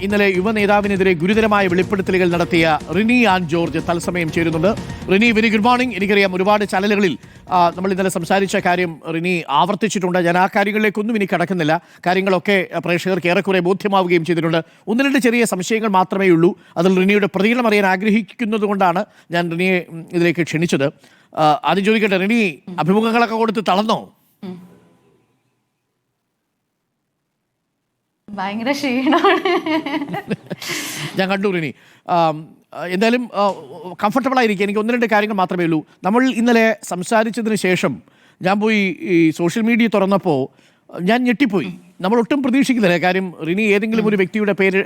ഇന്നലെ യുവനേതാവിനെതിരെ ഗുരുതരമായ വെളിപ്പെടുത്തലുകൾ നടത്തിയ റിനി ആൻ ജോർജ് തത്സമയം ചേരുന്നുണ്ട്. Rini, very good morning. എനിക്കറിയാം ഒരുപാട് ചാനലുകളിൽ നമ്മൾ ഇന്നലെ സംസാരിച്ച കാര്യം റിനി ആവർത്തിച്ചിട്ടുണ്ട്. ഞാൻ ആ കാര്യങ്ങളിലേക്കൊന്നും ഇനി കടക്കുന്നില്ല. കാര്യങ്ങളൊക്കെ പ്രേക്ഷകർക്ക് ഏറെക്കുറെ ബോധ്യമാവുകയും ചെയ്തിട്ടുണ്ട്. ഒന്ന് രണ്ട് ചെറിയ സംശയങ്ങൾ മാത്രമേ ഉള്ളൂ. അതിൽ റിനിയുടെ പ്രതികരണം അറിയാൻ ആഗ്രഹിക്കുന്നത് കൊണ്ടാണ് ഞാൻ റിനിയെ ഇതിലേക്ക് ക്ഷണിച്ചത്. ആദ്യം ചോദിക്കട്ടെ, റിനി അഭിമുഖങ്ങളൊക്കെ കൊടുത്ത് തളർന്നോ? ഭയങ്കര ക്ഷീണമാണ്. ഞാൻ കണ്ടു റിനി. എന്തായാലും കംഫർട്ടബിൾ ആയിരിക്കും. എനിക്ക് ഒന്ന് രണ്ട് കാര്യങ്ങൾ മാത്രമേ ഉള്ളൂ. നമ്മൾ ഇന്നലെ സംസാരിച്ചതിന് ശേഷം ഞാൻ പോയി ഈ സോഷ്യൽ മീഡിയ തുറന്നപ്പോൾ ഞാൻ ഞെട്ടിപ്പോയി. നമ്മൾ ഒട്ടും പ്രതീക്ഷിക്കുന്നില്ല. കാര്യം റിനി ഏതെങ്കിലും ഒരു വ്യക്തിയുടെ പേര്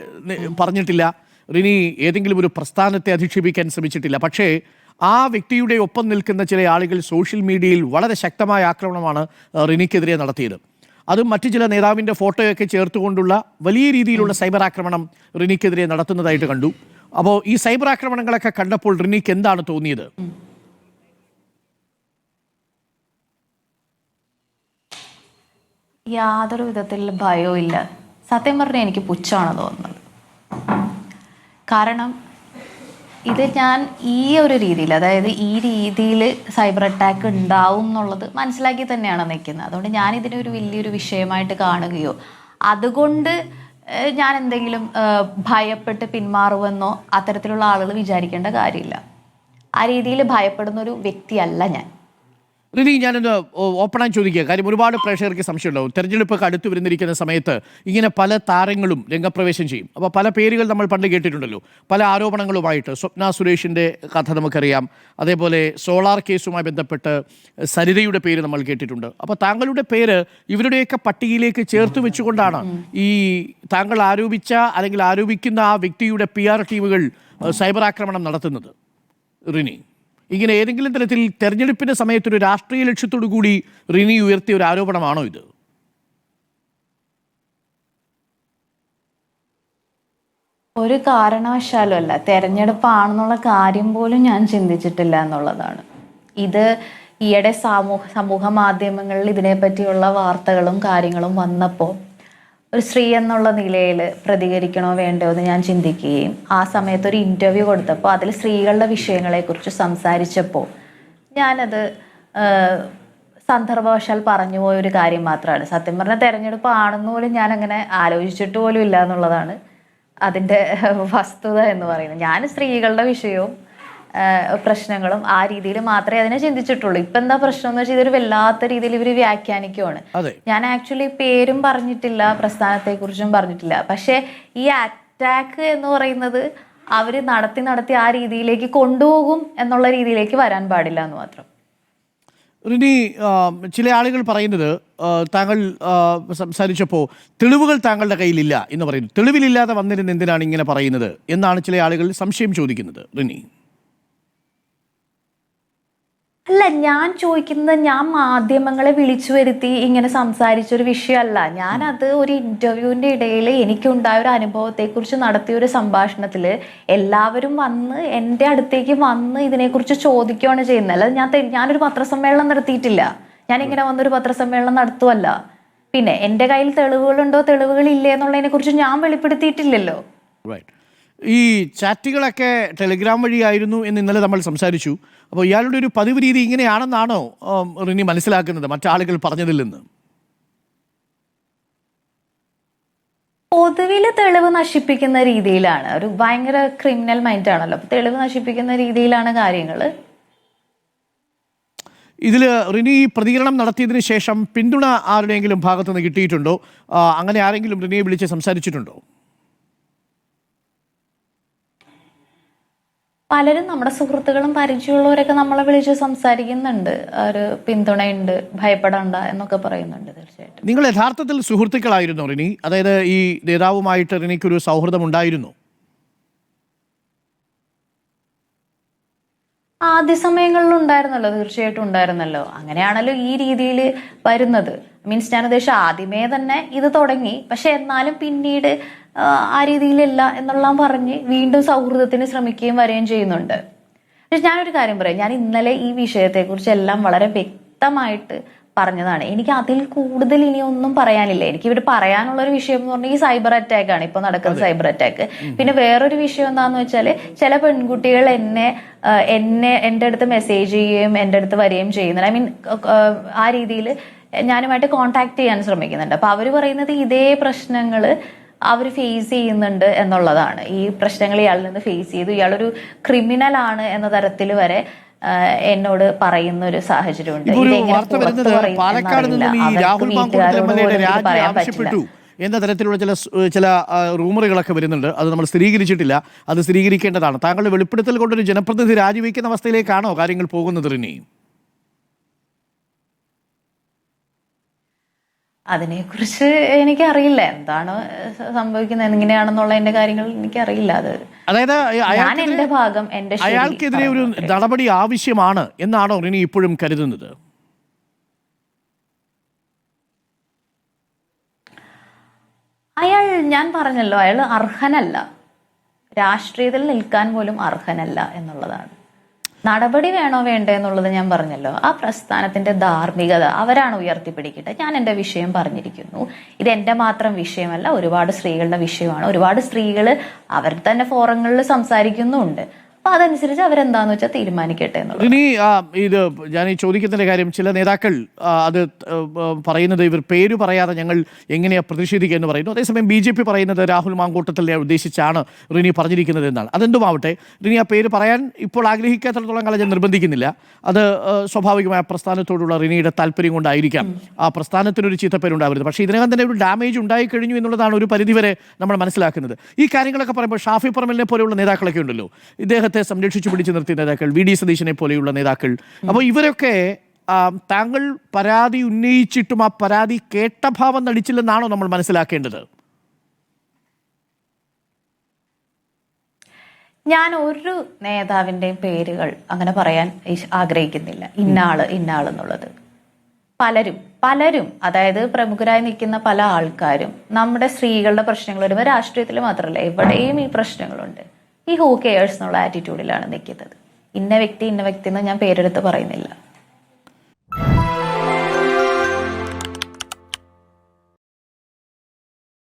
പറഞ്ഞിട്ടില്ല, റിനി ഏതെങ്കിലും ഒരു പ്രസ്ഥാനത്തെ അധിക്ഷേപിക്കാൻ ശ്രമിച്ചിട്ടില്ല. പക്ഷേ ആ വ്യക്തിയുടെ ഒപ്പം നിൽക്കുന്ന ചില ആളുകൾ സോഷ്യൽ മീഡിയയിൽ വളരെ ശക്തമായ ആക്രമണമാണ് റിനിക്കെതിരെ നടത്തിയത്. അതും മറ്റു ചില നേതാവിൻ്റെ ഫോട്ടോയൊക്കെ ചേർത്തുകൊണ്ടുള്ള വലിയ രീതിയിലുള്ള സൈബർ ആക്രമണം റിനിക്കെതിരെ നടത്തുന്നതായിട്ട് കണ്ടു. അപ്പോൾ ഈ സൈബർ ആക്രമണങ്ങളൊക്കെ കണ്ടപ്പോൾ റിനിക്ക് എന്താണ് തോന്നിയത്? യാതൊരു വിധത്തിൽ ഭയവും ഇല്ല. സത്യം പറഞ്ഞാൽ എനിക്ക് പുച്ഛമാണ് തോന്നുന്നത്. കാരണം ഇത് ഞാൻ ഈ ഒരു രീതിയിൽ, അതായത് ഈ രീതിയിൽ സൈബർ അറ്റാക്ക് ഉണ്ടാവും എന്നുള്ളത് മനസ്സിലാക്കി തന്നെയാണ് നിൽക്കുന്നത്. അതുകൊണ്ട് ഞാൻ ഇതിനെ ഒരു വലിയൊരു വിഷയമായിട്ട് കാണുകയോ അതുകൊണ്ട് ഞാൻ എന്തെങ്കിലും ഭയപ്പെട്ട് പിന്മാറുമെന്നോ അത്തരത്തിലുള്ള ആളുകൾ വിചാരിക്കേണ്ട കാര്യമില്ല. ആ രീതിയിൽ ഭയപ്പെടുന്ന ഒരു വ്യക്തിയല്ല ഞാൻ. റിനി, ഞാനൊന്ന് ഓപ്പണായി ചോദിക്കുക. കാര്യം ഒരുപാട് പ്രേക്ഷകർക്ക് സംശയമുണ്ടാവും. തെരഞ്ഞെടുപ്പൊക്കെ അടുത്ത് വരുന്നിരിക്കുന്ന സമയത്ത് ഇങ്ങനെ പല താരങ്ങളും രംഗപ്രവേശം ചെയ്യും. അപ്പോൾ പല പേരുകൾ നമ്മൾ പണ്ട് കേട്ടിട്ടുണ്ടല്ലോ, പല ആരോപണങ്ങളുമായിട്ട്. സ്വപ്ന സുരേഷിൻ്റെ കഥ നമുക്കറിയാം. അതേപോലെ സോളാർ കേസുമായി ബന്ധപ്പെട്ട് സരിതയുടെ പേര് നമ്മൾ കേട്ടിട്ടുണ്ട്. അപ്പോൾ താങ്കളുടെ പേര് ഇവരുടെയൊക്കെ പട്ടികയിലേക്ക് ചേർത്ത് വെച്ചുകൊണ്ടാണ് ഈ താങ്കൾ ആരോപിച്ച അല്ലെങ്കിൽ ആരോപിക്കുന്ന ആ വ്യക്തിയുടെ PR ടീമുകൾ സൈബർ ആക്രമണം നടത്തുന്നത്. റിനി, ഇങ്ങനെ ഏതെങ്കിലും തരത്തിൽ തെരഞ്ഞെടുപ്പിന്റെ സമയത്തൊരു രാഷ്ട്രീയ ലക്ഷ്യത്തോടു കൂടി റിനി ഉയർത്തിയ ഒരു ആരോപണമാണോ ഇത്? ഒരു കാരണവശാലും അല്ല. തെരഞ്ഞെടുപ്പാണെന്നുള്ള കാര്യം പോലും ഞാൻ ചിന്തിച്ചിട്ടില്ല എന്നുള്ളതാണ്. ഇത് ഈയിടെ സമൂഹ മാധ്യമങ്ങളിൽ ഇതിനെപ്പറ്റിയുള്ള വാർത്തകളും കാര്യങ്ങളും വന്നപ്പോൾ ഒരു സ്ത്രീ എന്നുള്ള നിലയിൽ പ്രതികരിക്കണോ വേണ്ടോ എന്ന് ഞാൻ ചിന്തിക്കുകയും ആ സമയത്ത് ഒരു ഇൻ്റർവ്യൂ കൊടുത്തപ്പോൾ അതിൽ സ്ത്രീകളുടെ വിഷയങ്ങളെക്കുറിച്ച് സംസാരിച്ചപ്പോൾ ഞാനത് സന്ദർഭവശാൽ പറഞ്ഞു പോയൊരു കാര്യം മാത്രമാണ്. സത്യം പറഞ്ഞാൽ തെരഞ്ഞെടുപ്പ് ആണെന്ന് പോലും ഞാൻ അങ്ങനെ ആലോചിച്ചിട്ട് പോലും ഇല്ല എന്നുള്ളതാണ് അതിൻ്റെ വസ്തുത എന്ന് പറയുന്നത്. ഞാൻ സ്ത്രീകളുടെ വിഷയവും പ്രശ്നങ്ങളും ആ രീതിയിൽ മാത്രമേ അതിനെ ചിന്തിച്ചിട്ടുള്ളൂ. ഇപ്പൊ എന്താ പ്രശ്നം എന്ന് വെച്ചാൽ ഇതൊരു വല്ലാത്ത രീതിയിൽ ഇവര് വ്യാഖ്യാനിക്കുവാണ്. ഞാൻ ആക്ച്വലി പേരും പറഞ്ഞിട്ടില്ല, പ്രസ്ഥാനത്തെ കുറിച്ചും പറഞ്ഞിട്ടില്ല. പക്ഷെ ഈ അറ്റാക്ക് എന്ന് പറയുന്നത് അവര് നടത്തി ആ രീതിയിലേക്ക് കൊണ്ടുപോകും എന്നുള്ള രീതിയിലേക്ക് വരാൻ പാടില്ല എന്ന് മാത്രം. റിനി, ചില ആളുകൾ പറയുന്നത് താങ്കൾ സംസാരിച്ചപ്പോൾ തെളിവുകൾ താങ്കളുടെ കയ്യിലില്ല എന്ന് പറയുന്നു. തെളിവിലില്ലാതെ വന്നിരുന്ന് എന്തിനാണ് ഇങ്ങനെ പറയുന്നത് എന്നാണ് ചില ആളുകൾ സംശയം ചോദിക്കുന്നത്. റിനി, അല്ല, ഞാൻ ചോദിക്കുന്നത് ഞാൻ മാധ്യമങ്ങളെ വിളിച്ചു വരുത്തി ഇങ്ങനെ സംസാരിച്ചൊരു വിഷയമല്ല. ഞാനത് ഒരു ഇന്റർവ്യൂവിൻ്റെ ഇടയിൽ എനിക്കുണ്ടായ ഒരു അനുഭവത്തെക്കുറിച്ച് നടത്തിയ ഒരു സംഭാഷണത്തിൽ എല്ലാവരും വന്ന് എൻ്റെ അടുത്തേക്ക് വന്ന് ഇതിനെക്കുറിച്ച് ചോദിക്കുകയാണ് ചെയ്യുന്നത്. അല്ലാതെ ഞാനൊരു പത്രസമ്മേളനം നടത്തിയിട്ടില്ല. ഞാനിങ്ങനെ വന്നൊരു പത്രസമ്മേളനം നടത്തുമല്ല. പിന്നെ എൻ്റെ കയ്യിൽ തെളിവുകളുണ്ടോ തെളിവുകളില്ലേ എന്നുള്ളതിനെ കുറിച്ച് ഞാൻ വെളിപ്പെടുത്തിയിട്ടില്ലല്ലോ. ഈ ചാറ്റുകളൊക്കെ ടെലിഗ്രാം വഴിയായിരുന്നു എന്ന് ഇന്നലെ നമ്മൾ സംസാരിച്ചു. അപ്പോൾ ഇയാളുടെ ഒരു പതിവ് രീതി ഇങ്ങനെയാണെന്നാണോ റിനി മനസ്സിലാക്കുന്നത് മറ്റാളുകൾ പറഞ്ഞതിൽ നിന്ന്? പൊതുവില് തെളിവ് നശിപ്പിക്കുന്ന രീതിയിലാണ്. ഒരു ഭയങ്കര ക്രിമിനൽ മൈൻഡ് ആണല്ലോ. അപ്പൊ തെളിവ് നശിപ്പിക്കുന്ന രീതിയിലാണ് കാര്യങ്ങൾ. ഇതിൽ റിനി പ്രതികരണം നടത്തിയതിന് ശേഷം പിന്തുണ ആരുടെയെങ്കിലും ഭാഗത്തുനിന്ന് കിട്ടിയിട്ടുണ്ടോ? അങ്ങനെ ആരെങ്കിലും റിനിയെ വിളിച്ച് സംസാരിച്ചിട്ടുണ്ടോ? പലരും നമ്മുടെ സുഹൃത്തുക്കളും പരിചയമുള്ളവരൊക്കെ നമ്മളെ വിളിച്ച് സംസാരിക്കുന്നുണ്ട്. ഒരു പിന്തുണയുണ്ട്, ഭയപ്പെടണ്ട എന്നൊക്കെ പറയുന്നുണ്ട്. തീർച്ചയായിട്ടും. നിങ്ങൾ യഥാർത്ഥത്തിൽ സുഹൃത്തുക്കളായിരുന്നു റിനി? അതായത് ഈ നേതാവുമായിട്ട് റിനിക്കൊരു സൗഹൃദം ഉണ്ടായിരുന്നു? ആദ്യ സമയങ്ങളിൽ ഉണ്ടായിരുന്നല്ലോ, തീർച്ചയായിട്ടും ഉണ്ടായിരുന്നല്ലോ. അങ്ങനെയാണല്ലോ ഈ രീതിയിൽ വരുന്നത്. മീൻസ് ഞാൻ ഉദ്ദേശിച്ച ആദ്യമേ തന്നെ ഇത് തുടങ്ങി. പക്ഷെ എന്നാലും പിന്നീട് ആ രീതിയിലല്ല എന്നെല്ലാം പറഞ്ഞ് വീണ്ടും സൗഹൃദത്തിന് ശ്രമിക്കുകയും വരികയും ചെയ്യുന്നുണ്ട്. പക്ഷെ ഞാനൊരു കാര്യം പറയാം, ഞാൻ ഇന്നലെ ഈ വിഷയത്തെക്കുറിച്ച് എല്ലാം വളരെ വ്യക്തമായിട്ട് പറഞ്ഞതാണ്. എനിക്ക് അതിൽ കൂടുതൽ ഇനി ഒന്നും പറയാനില്ല. എനിക്ക് ഇവിടെ പറയാനുള്ള ഒരു വിഷയം എന്ന് പറഞ്ഞാൽ ഈ സൈബർ അറ്റാക്ക് ആണ്, ഇപ്പൊ നടക്കുന്ന സൈബർ അറ്റാക്ക്. പിന്നെ വേറൊരു വിഷയം എന്താന്ന് വെച്ചാൽ ചില പെൺകുട്ടികൾ എൻ്റെ അടുത്ത് മെസ്സേജ് ചെയ്യുകയും എൻ്റെ അടുത്ത് വരികയും ചെയ്യുന്നുണ്ട്. ഐ മീൻ ആ രീതിയിൽ ഞാനുമായിട്ട് കോണ്ടാക്ട് ചെയ്യാൻ ശ്രമിക്കുന്നുണ്ട്. അപ്പൊ അവര് പറയുന്നത് ഇതേ പ്രശ്നങ്ങൾ അവർ ഫേസ് ചെയ്യുന്നുണ്ട് എന്നുള്ളതാണ്. ഈ പ്രശ്നങ്ങൾ ഇയാളിൽ നിന്ന് ഫേസ് ചെയ്തു, ഇയാളൊരു ക്രിമിനൽ ആണ് എന്ന തരത്തിൽ വരെ എന്നോട് പറയുന്ന ഒരു സാഹചര്യമുണ്ട്. പാലക്കാട് നിന്നും ഈ രാഹുൽ മാങ്കൂട്ടത്തിൽ എംഎൽഎയുടെ രാജി ആവശ്യപ്പെട്ടു എന്ന തരത്തിലുള്ള ചില റൂമറുകളൊക്കെ വരുന്നുണ്ട്. അത് നമ്മൾ സ്ഥിരീകരിച്ചിട്ടില്ല, അത് സ്ഥിരീകരിക്കേണ്ടതാണ്. താങ്കളുടെ വെളിപ്പെടുത്തൽ കൊണ്ടൊരു ജനപ്രതിനിധി രാജിവെക്കുന്ന അവസ്ഥയിലേക്കാണോ കാര്യങ്ങൾ പോകുന്നത് റിനി? അതിനെക്കുറിച്ച് എനിക്കറിയില്ല, എന്താണ് സംഭവിക്കുന്നത് എങ്ങനെയാണെന്നുള്ളതിന്റെ കാര്യങ്ങൾ എനിക്കറിയില്ല. അതായത് ഞാൻ എന്റെ ഭാഗം അയാൾക്കെതിരെ ഒരു നടപടി ആവശ്യമാണ് എന്നാണോ റിനി ഇപ്പോഴും കരുതുന്നത്? ഞാൻ പറഞ്ഞല്ലോ, അയാൾ അർഹനല്ല, രാഷ്ട്രീയത്തിൽ നിൽക്കാൻ പോലും അർഹനല്ല എന്നുള്ളതാണ്. നടപടി വേണോ വേണ്ടേ എന്നുള്ളത് ഞാൻ പറഞ്ഞല്ലോ. ആ പ്രസ്ഥാനത്തിന്റെ ധാർമ്മികത അവരാണ് ഉയർത്തിപ്പിടിക്കട്ടെ. ഞാൻ എൻ്റെ വിഷയം പറഞ്ഞിരിക്കുന്നു. ഇത് എൻ്റെ മാത്രം വിഷയമല്ല, ഒരുപാട് സ്ത്രീകളുടെ വിഷയമാണ്. ഒരുപാട് സ്ത്രീകൾ അവർ തന്നെ ഫോറങ്ങളിൽ സംസാരിക്കുന്നുണ്ട്. അപ്പൊ അതനുസരിച്ച് അവരെന്താന്ന് വെച്ചാൽ തീരുമാനിക്കട്ടെ എന്നുള്ളത്. ഇനി ഇത് ഞാൻ ഈ ചോദിക്കുന്നതിന്റെ കാര്യം, ചില നേതാക്കൾ അത് പറയുന്നത് ഇവർ പേര് പറയാതെ ഞങ്ങൾ എങ്ങനെയാ പ്രതിഷേധിക്കുക എന്ന് പറയുന്നു. അതേസമയം BJP പറയുന്നത് രാഹുൽ മാങ്കൂട്ടത്തിനെ ഉദ്ദേശിച്ചാണ് റിനി പറഞ്ഞിരിക്കുന്നത് എന്നാണ്. അതെന്തുമാവട്ടെ, റിനി ആ പേര് പറയാൻ ഇപ്പോൾ ആഗ്രഹിക്കാത്തിടത്തോളം കാലം ഞാൻ നിർബന്ധിക്കുന്നില്ല. അത് സ്വാഭാവികമായ പ്രസ്ഥാനത്തോടുള്ള റിനിയുടെ താല്പര്യം കൊണ്ടായിരിക്കാം. ആ പ്രസ്ഥാനത്തിനൊരു ചീത്തപ്പേരുണ്ടാവരുത്. പക്ഷേ ഇതിനകം തന്നെ ഒരു ഡാമേജ് ഉണ്ടായി കഴിഞ്ഞു എന്നുള്ളതാണ് ഒരു പരിധിവരെ നമ്മൾ മനസ്സിലാക്കുന്നത്. ഈ കാര്യങ്ങളൊക്കെ പറയുമ്പോൾ ഷാഫി പറമ്പലിനെ പോലെയുള്ള നേതാക്കളൊക്കെ ഉണ്ടല്ലോ, ഇദ്ദേഹത്തെ സംരക്ഷിച്ചു പിടിച്ചു നിർത്തിയ നേതാക്കൾ, VD സതീശനെ പോലെയുള്ള നേതാക്കൾ. അപ്പോൾ ഇവരൊക്കെ താങ്കൾ പരാതി ഉന്നയിച്ചിട്ടും ആ പരാതി കേട്ട ഭാവം നടിച്ചില്ലെന്നാണോ നമ്മൾ മനസ്സിലാക്കേണ്ടത്? ഞാൻ ഒരു നേതാവിൻ്റെയും പേരുകൾ അങ്ങനെ പറയാൻ ആഗ്രഹിക്കുന്നില്ല, ഇന്നാളെന്നുള്ളത്. പലരും അതായത് പ്രമുഖരായി നിൽക്കുന്ന പല ആൾക്കാരും നമ്മുടെ സ്ത്രീകളുടെ പ്രശ്നങ്ങൾ വരുമ്പോൾ രാഷ്ട്രീയത്തിൽ മാത്രമല്ല എവിടെയും ഈ പ്രശ്നങ്ങളുണ്ട്. ഈ ഹൂ കെയേഴ്സ് എന്നുള്ള ആറ്റിറ്റ്യൂഡിലാണ് നിൽക്കുന്നത്. ഇന്ന വ്യക്തി എന്ന് ഞാൻ പേരെടുത്ത് പറയുന്നില്ല.